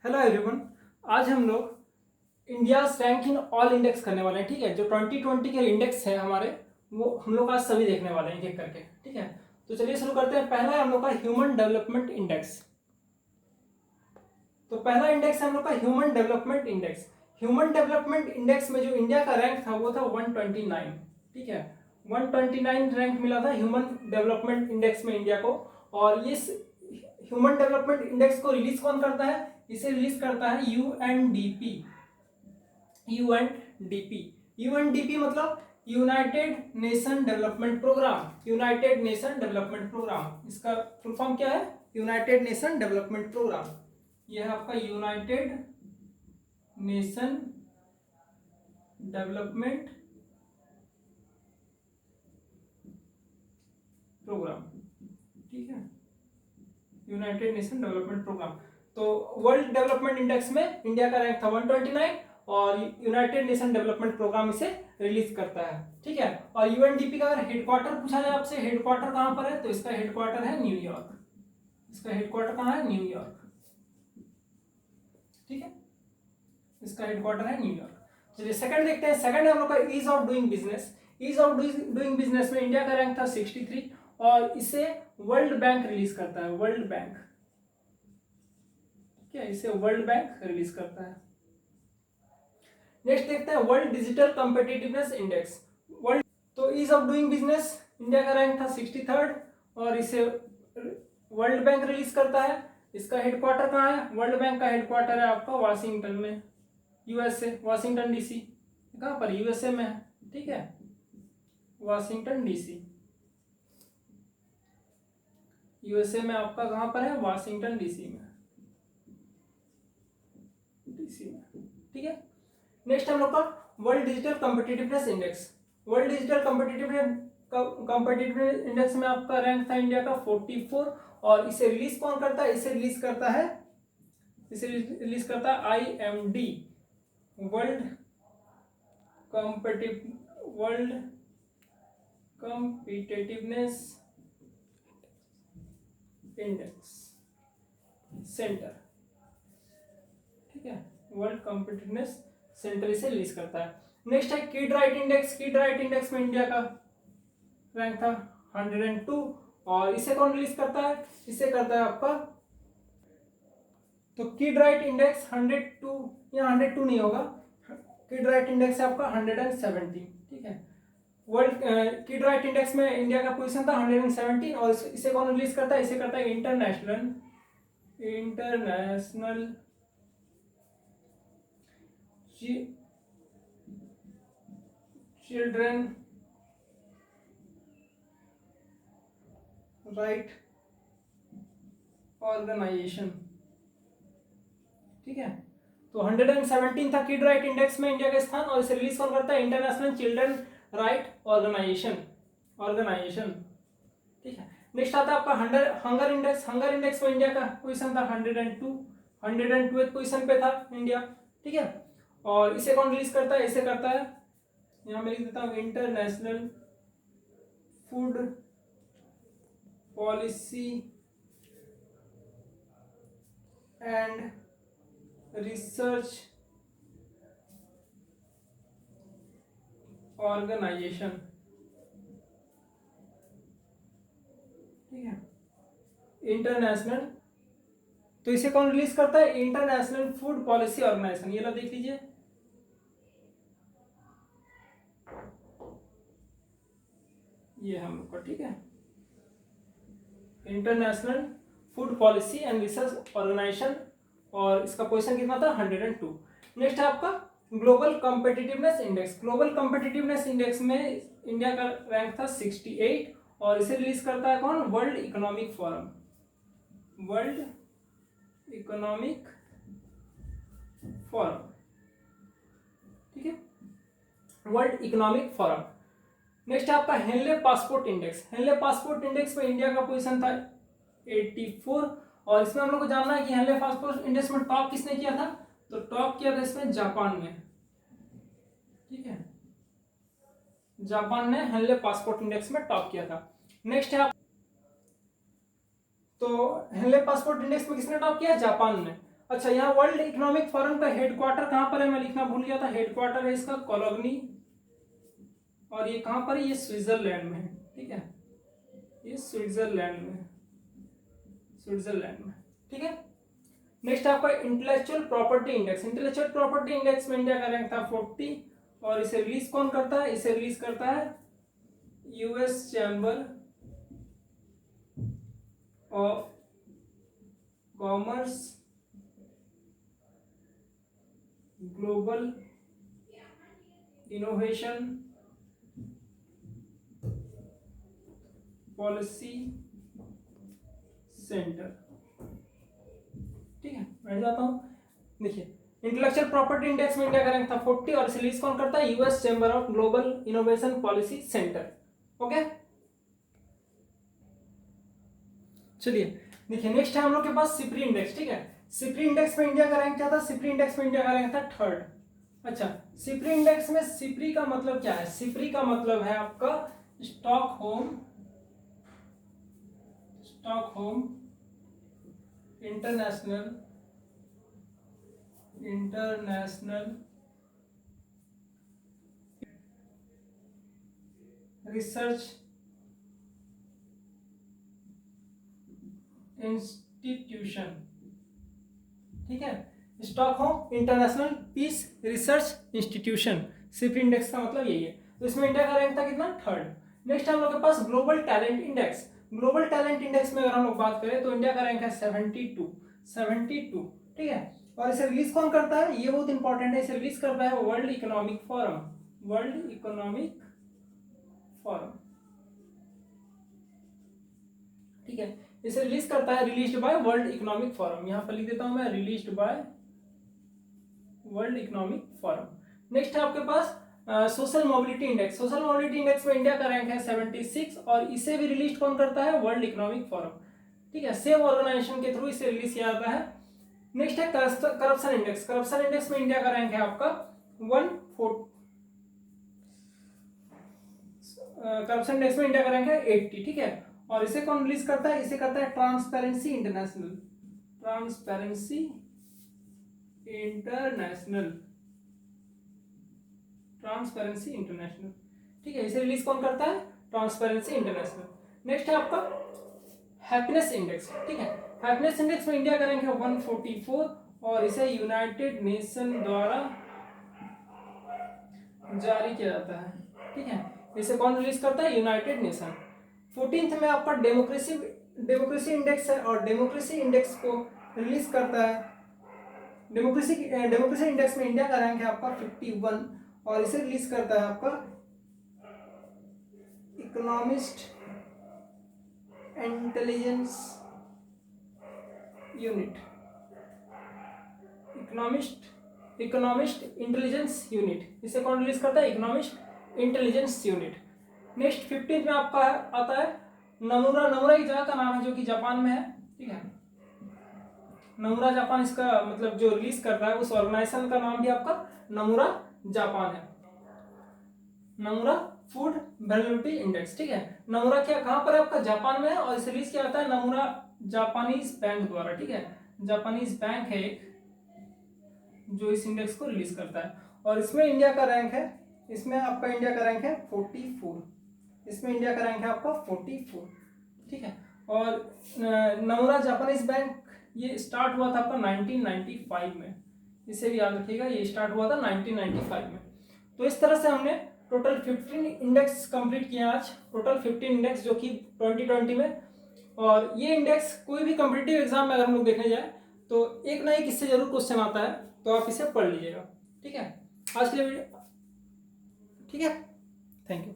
Hello everyone. आज हम लोग India rank in all index करने वाले हैं। ठीक है, जो 2020 के इंडेक्स है हमारे, वो हम लोग आज सभी देखने वाले हैं एक एक करके। ठीक है, तो चलिए शुरू करते हैं। पहला है हम लोग का ह्यूमन डेवलपमेंट इंडेक्स। तो पहला इंडेक्स है हम लोग का human development index. Human development index में जो इंडिया का रैंक था वो था 129। ठीक है, 129 रैंक मिला था ह्यूमन डेवलपमेंट इंडेक्स में इंडिया को। और ये ह्यूमन डेवलपमेंट इंडेक्स को रिलीज कौन करता है? इसे रिलीज करता है यूएनडीपी। यूएनडीपी यूएनडीपी मतलब united nation development programme. United nation development programme, इसका फुल फॉर्म क्या है? United nation development programme. यह है आपका यूनाइटेड नेशन डेवलपमेंट प्रोग्राम। ठीक है, यूनाइटेड नेशन डेवलपमेंट प्रोग्राम। तो वर्ल्ड डेवलपमेंट इंडेक्स में इंडिया का रैंक था 129 और यूनाइटेड नेशन डेवलपमेंट प्रोग्राम इसे रिलीज करता है। ठीक है, और यूएनडीपी का अगर हेडक्वार्टर पूछा जाए आपसे, हेडक्वार्टर कहां पर है, तो इसका हेडक्वार्टर है न्यूयॉर्क। इसका हेडक्वार्टर कहां है? न्यूयॉर्क। ठीक है, इसका हेडक्वार्टर है न्यूयॉर्क। चलिए सेकंड देखते हैं। सेकंड है हम लोग का ease of doing business. Ease of doing business में इंडिया का रैंक था 63 और इसे वर्ल्ड बैंक रिलीज करता है। वर्ल्ड बैंक, क्या इसे वर्ल्ड बैंक रिलीज करता है। नेक्स्ट देखते हैं world digital competitiveness index. World, तो ease of doing business India का रैंक था 63 और इसे वर्ल्ड बैंक रिलीज करता है। इसका हेडक्वार्टर कहाँ है? वर्ल्ड बैंक का हेडक्वार्टर है आपका वाशिंगटन में, यूएसए, वाशिंगटन डीसी। कहाँ पर? यूएसए में है। ठीक है, वाशिंगटन डीसी, यूएसए में आपका कहाँ पर है? वाशिंगटन डीसी में। ठीक है, नेक्स्ट हम लोग का world digital competitiveness index. World digital competitiveness index में आपका रैंक था इंडिया का 44 और इसे रिलीज कौन करता है? इसे रिलीज करता है IMD, world competitiveness index centre. ठीक है, वर्ल्ड कॉम्पिटिटिवनेस सेंटर इसे रिलीज करता है। नेक्स्ट है kid right index. Kid right index में इंडिया का रैंक था 102 और इसे कौन रिलीज करता है? इसे करता है आपका, तो किड राइट इंडेक्स 102 या 102 नहीं होगा, किड राइट इंडेक्स है आपका 117। ठीक है, वर्ल्ड किड राइट इंडेक्स में इंडिया का पोजीशन था 117 और इसे कौन रिलीज करता है? इसे करता है इंटरनेशनल चिल्ड्रन राइट ऑर्गेनाइजेशन। ठीक है, तो 117 था किड राइट इंडेक्स में इंडिया का स्थान और इसे रिलीज कौन करता है? International children right organisation. ठीक है, नेक्स्ट आता है आपका हंगर इंडेक्स। हंगर इंडेक्स में इंडिया का पोजीशन था 102, 102 पोजीशन पे था इंडिया। ठीक है, और इसे कौन रिलीज करता है? इसे करता है, यहां मैं लिख देता हूं, international food policy and research organisation. ठीक है, इंटरनेशनल, तो इसे कौन रिलीज करता है? International food policy organisation. ये लो देख लीजिए, ये हम लोग का। ठीक है, international food policy and research organisation और इसका पोजीशन कितना था? 102। नेक्स्ट है आपका global competitiveness index. Global competitiveness index में इंडिया का रैंक था 68 और इसे रिलीज करता है कौन? World economic forum. World economic forum. ठीक है, वर्ल्ड इकोनॉमिक फोरम। नेक्स्ट है आपका Henley passport index. Henley passport index में इंडिया का पोजीशन था 84 और इसमें हम लोग को जानना है कि हेनले पासपोर्ट इंडेक्स में टॉप किसने किया था? तो टॉप किया था इसमें जापान ने। ठीक है, जापान ने हेनले पासपोर्ट इंडेक्स में टॉप किया था। नेक्स्ट है, तो हेनले पासपोर्ट इंडेक्स में किसने टॉप किया? जापान ने। अच्छा, यहाँ वर्ल्ड इकोनॉमिक फोरम का हेडक्वार्टर कहाँ पर है, मैं लिखना भूल गया था। हेडक्वार्टर है इसका कोलोनी, और ये कहाँ पर है, ये स्विट्जरलैंड में है। ठीक है, ये स्विट्जरलैंड में, स्विट्जरलैंड में। ठीक है, नेक्स्ट आपका intellectual property index. Intellectual property index में इंडिया का रैंक था 40, और इसे रिलीज कौन करता है, इसे रिलीज करता है US chamber of commerce, global innovation policy centre. ठीक है, मैं जाता हूं। देखिए, इंटेलेक्चुअल प्रॉपर्टी इंडेक्स में इंडिया का रैंक था 40, और इसे रिलीज कौन करता है, US chamber of global innovation policy centre. Okay, चलिए देखिए, नेक्स्ट है हम लोग के पास सिप्री इंडेक्स। ठीक है, सिप्री इंडेक्स में इंडिया का रैंक क्या था, सिप्री इंडेक्स में इंडिया का रैंक था 3rd। अच्छा, सिप्री इंडेक्स में सिप्री का मतलब क्या है, सिप्री का मतलब है आपका स्टॉकहोम इंटरनेशनल रिसर्च इंस्टीट्यूशन। ठीक है, Stockholm international peace research institution, SIPRI index का मतलब यही है। तो इसमें इंडिया का रैंक था कितना, 3rd। नेक्स्ट हम लोग के पास global talent index. Global talent index में अगर हम लोग बात करें तो इंडिया का रैंक है 72। ठीक है, और इसे रिलीज कौन करता है, ये बहुत इंपॉर्टेंट है, इसे रिलीज करता है वर्ल्ड इकोनॉमिक फोरम। ठीक है, इसे रिलीज करता है, released by World economic Forum. यहां पर लिख देता हूं मैं, released by World economic forum. Next है आपके पास social mobility index. Social mobility index में इंडिया का रैंक है 76, और इसे भी रिलीज कौन करता है, वर्ल्ड इकोनॉमिक फोरम। ठीक है, सेम ऑर्गेनाइजेशन के थ्रू इसे रिलीज किया जाता है। नेक्स्ट है करप्शन इंडेक्स। करप्शन इंडेक्स में इंडिया का रैंक है आपका 140। करप्शन इंडेक्स में इंडिया का रैंक है 80। ठीक है, और इसे कौन रिलीज करता है, इसे करता है ट्रांसपेरेंसी इंटरनेशनल। ठीक है, इसे रिलीज कौन करता है, ट्रांसपेरेंसी इंटरनेशनल। नेक्स्ट है आपका हैप्पीनेस इंडेक्स। ठीक है, हैप्पीनेस इंडेक्स में इंडिया का रैंक है 144, और इसे यूनाइटेड नेशन द्वारा जारी किया जाता है। ठीक है, इसे कौन रिलीज करता है, यूनाइटेड नेशन। 14th में आपका डेमोक्रेसी इंडेक्स है, और डेमोक्रेसी इंडेक्स को रिलीज करता है डेमोक्रेसी इंडेक्स में इंडिया का रैंक है आपका 51, और इसे रिलीज करता है आपका economist intelligence unit. Economist intelligence unit, इसे कौन रिलीज करता है, economist intelligence unit. Next 15th में आपका आता है नमूरा। नमूरा एक जगह का नाम है जो कि जापान में है। ठीक है, नमूरा जापान इसका मतलब जो रिलीज करता है, उस ऑर्गेनाइजेशन का नाम भी आपका नमूरा जापान है, नमूरा फूड वैल्यूएबिलिटी इंडेक्स। ठीक है, नमूरा क्या कहां पर है, आपका जापान में है, और इसे रिलीज किया जाता है नमूरा जापानीज बैंक द्वारा। ठीक है, जापानीज बैंक है एक जो इस इंडेक्स को रिलीज करता है, और इसमें इंडिया का रैंक है, इसमें आपका इंडिया का रैंक है 44। इसमें इंडिया का रैंक है आपका 44। ठीक है, और नमूरा जापानीज बैंक ये स्टार्ट हुआ था आपका 1995 में, इसे भी याद रखिएगा, ये स्टार्ट हुआ था 1995 में। तो इस तरह से हमने टोटल 15 इंडेक्स कंप्लीट किए आज, टोटल 15 इंडेक्स जो कि 2020 में। और ये इंडेक्स कोई भी कॉम्पिटिटिव एग्जाम में अगर हम लोग देखने जाए तो एक ना एक इससे जरूर क्वेश्चन आता है, तो आप इसे पढ़ लीजिएगा। ठीक है, आज के लिए वीडियो, ठीक है, थैंक यू।